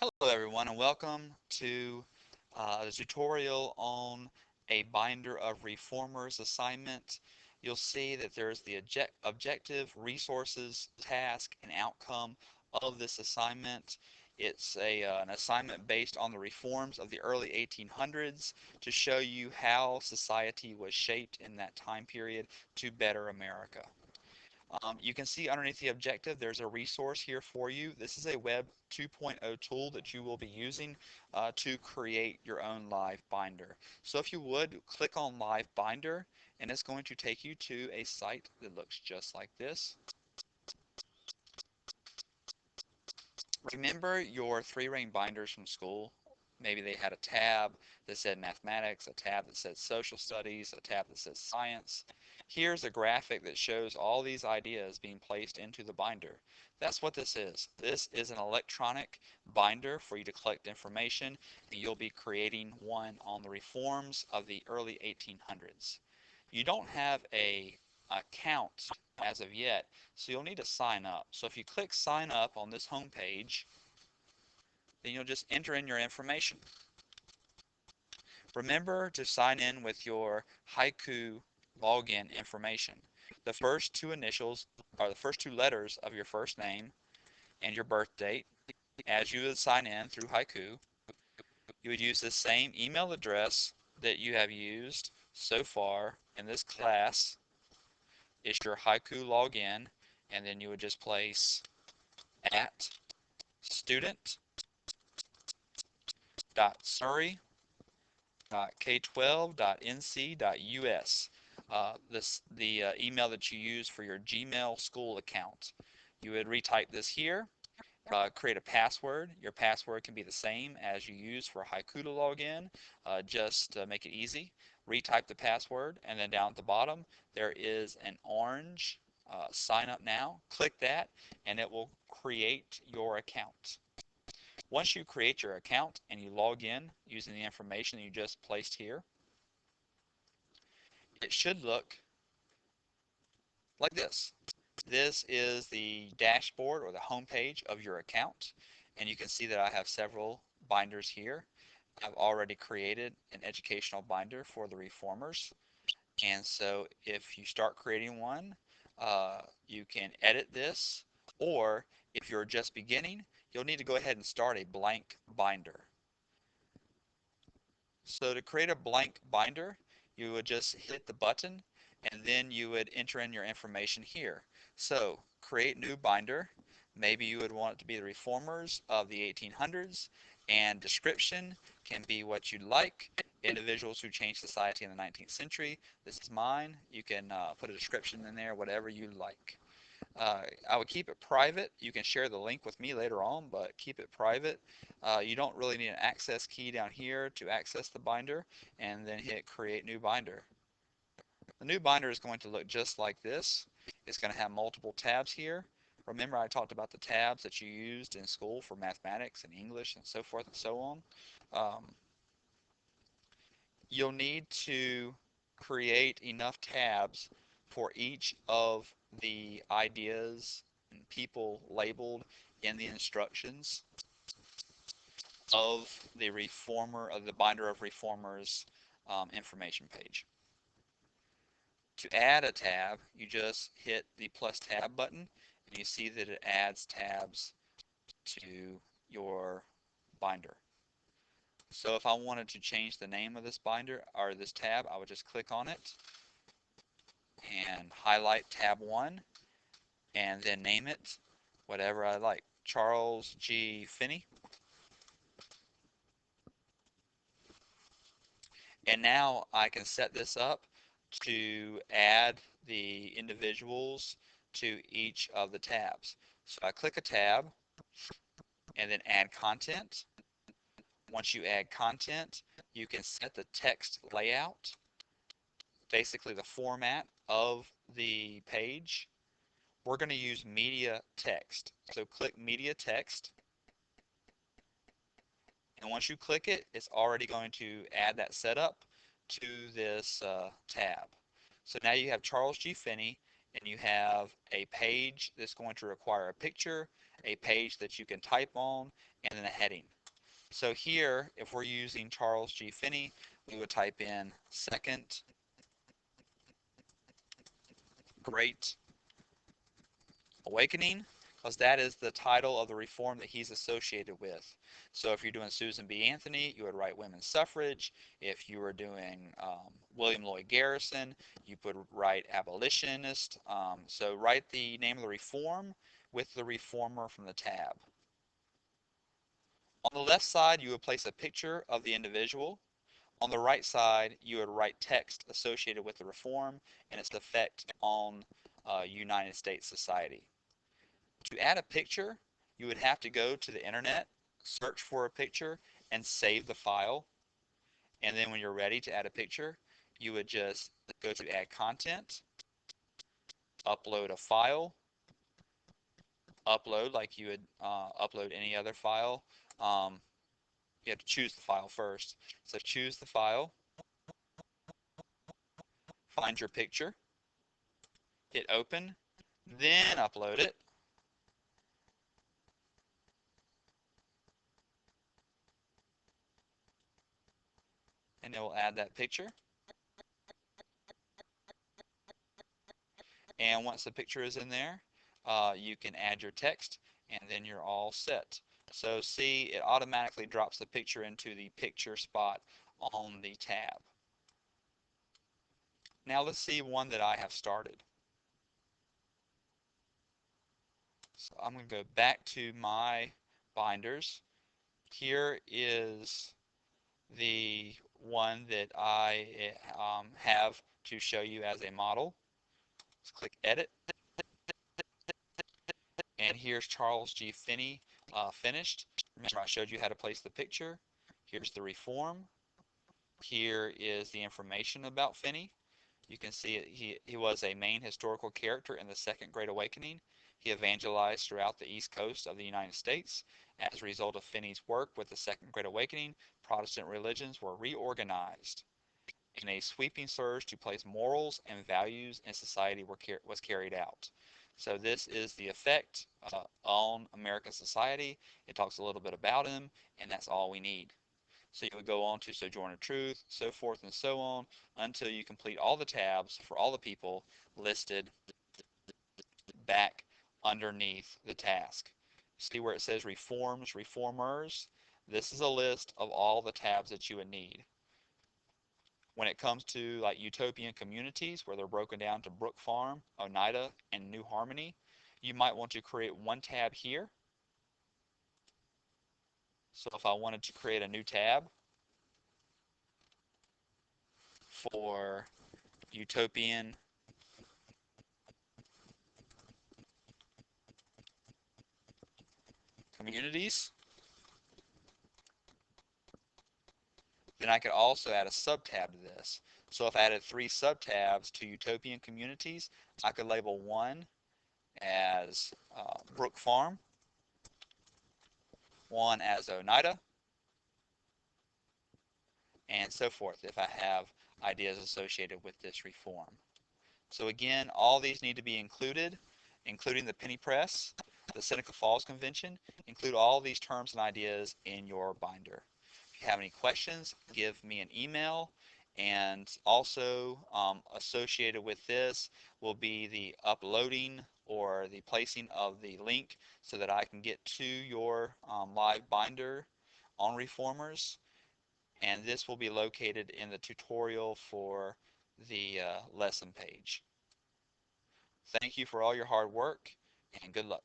Hello everyone and welcome to the tutorial on a binder of reformers assignment. You'll see that there's the objective, resources, task, and outcome of this assignment. It's an assignment based on the reforms of the early 1800s to show you how society was shaped in that time period to better America. You can see underneath the objective, there's a resource here for you. This is a Web 2.0 tool that you will be using to create your own live binder. So if you would, click on Live Binder, and it's going to take you to a site that looks just like this. Remember your three-ring binders from school? Maybe they had a tab that said mathematics, a tab that said social studies, a tab that says science. Here's a graphic that shows all these ideas being placed into the binder. That's what this is. This is an electronic binder for you to collect information. You'll be creating one on the reforms of the early 1800s. You don't have a account as of yet, so you'll need to sign up. So if you click sign up on this home page, then you'll just enter in your information. Remember to sign in with your Haiku login information. The first two initials are the first two letters of your first name and your birth date. As you would sign in through Haiku, you would use the same email address that you have used so far in this class. It's your Haiku login, and then you would just place at student.surrey.k12.nc.us. The email that you use for your Gmail school account. You would retype this here, create a password. Your password can be the same as you use for Haiku to log in. Just make it easy. Retype the password, and then down at the bottom there is an orange sign up now. Click that, and it will create your account. Once you create your account and you log in using the information that you just placed here, it should look like this. This is the dashboard or the home page of your account, and you can see that I have several binders here. I've already created an educational binder for the reformers, and so if you start creating one, you can edit this, or if you're just beginning, you'll need to go ahead and start a blank binder. So to create a blank binder, you would just hit the button and then you would enter in your information here. So create new binder. Maybe you would want it to be the reformers of the 1800s, and description can be what you like. Individuals who changed society in the 19th century. This is mine. You can put a description in there, whatever you like. I would keep it private. You can share the link with me later on, but keep it private. You don't really need an access key down here to access the binder, and then hit create new binder. The new binder is going to look just like this. It's going to have multiple tabs here. Remember, I talked about the tabs that you used in school for mathematics and English and so forth and so on. You'll need to create enough tabs for each of the ideas and people labeled in the instructions of the reformer of the binder of reformers information page. To add a tab, you just hit the plus tab button, and you see that it adds tabs to your binder. So if I wanted to change the name of this binder or this tab, I would just click on it and highlight tab 1 and then name it whatever I like. Charles G. Finney. And now I can set this up to add the individuals to each of the tabs. So I click a tab and then add content. Once you add content, you can set the text layout, basically the format of the page. We're going to use media text. So click media text, and once you click it, it's already going to add that setup to this tab. So now you have Charles G. Finney, and you have a page that's going to require a picture a page that you can type on, and then a heading. So here, if we're using Charles G. Finney, we would type in Second Great Awakening, because that is the title of the reform that he's associated with. So if you're doing Susan B. Anthony, you would write women's suffrage. If you were doing William Lloyd Garrison, you would write abolitionist. So write the name of the reform with the reformer from the tab. On the left side, you would place a picture of the individual. On the right side, you would write text associated with the reform and its effect on United States society. To add a picture, you would have to go to the internet, search for a picture, and save the file. And then when you're ready to add a picture, you would just go to Add Content, upload a file, upload like you would upload any other file. You have to choose the file first. So choose the file, find your picture, hit Open, then upload it. And it will add that picture. And once the picture is in there, you can add your text, and then you're all set. So see, it automatically drops the picture into the picture spot on the tab. Now let's see one that I have started. So I'm going to go back to my binders. Here is the one that I have to show you as a model. Let's click Edit. And here's Charles G. Finney finished. Remember, I showed you how to place the picture. Here's the reform. Here is the information about Finney. You can see it, he was a main historical character in the Second Great Awakening. He evangelized throughout the East Coast of the United States. As a result of Finney's work with the Second Great Awakening, Protestant religions were reorganized in a sweeping surge to place morals and values in society was carried out. So this is the effect on American society. It talks a little bit about him, and that's all we need. So you would go on to Sojourner Truth, so forth and so on, until you complete all the tabs for all the people listed back underneath the task. See where it says reforms, reformers? This is a list of all the tabs that you would need. When it comes to like utopian communities where they're broken down to Brook Farm, Oneida, and New Harmony, you might want to create one tab here. So if I wanted to create a new tab for utopian communities, then I could also add a subtab to this. So if I added 3 subtabs to utopian communities, I could label one as Brook Farm, one as Oneida, and so forth if I have ideas associated with this reform. So again, all these need to be included, including the penny press, the Seneca Falls Convention. Include all these terms and ideas in your binder. If you have any questions, give me an email. And also associated with this will be the uploading or the placing of the link so that I can get to your live binder on reformers. And this will be located in the tutorial for the lesson page. Thank you for all your hard work, and good luck.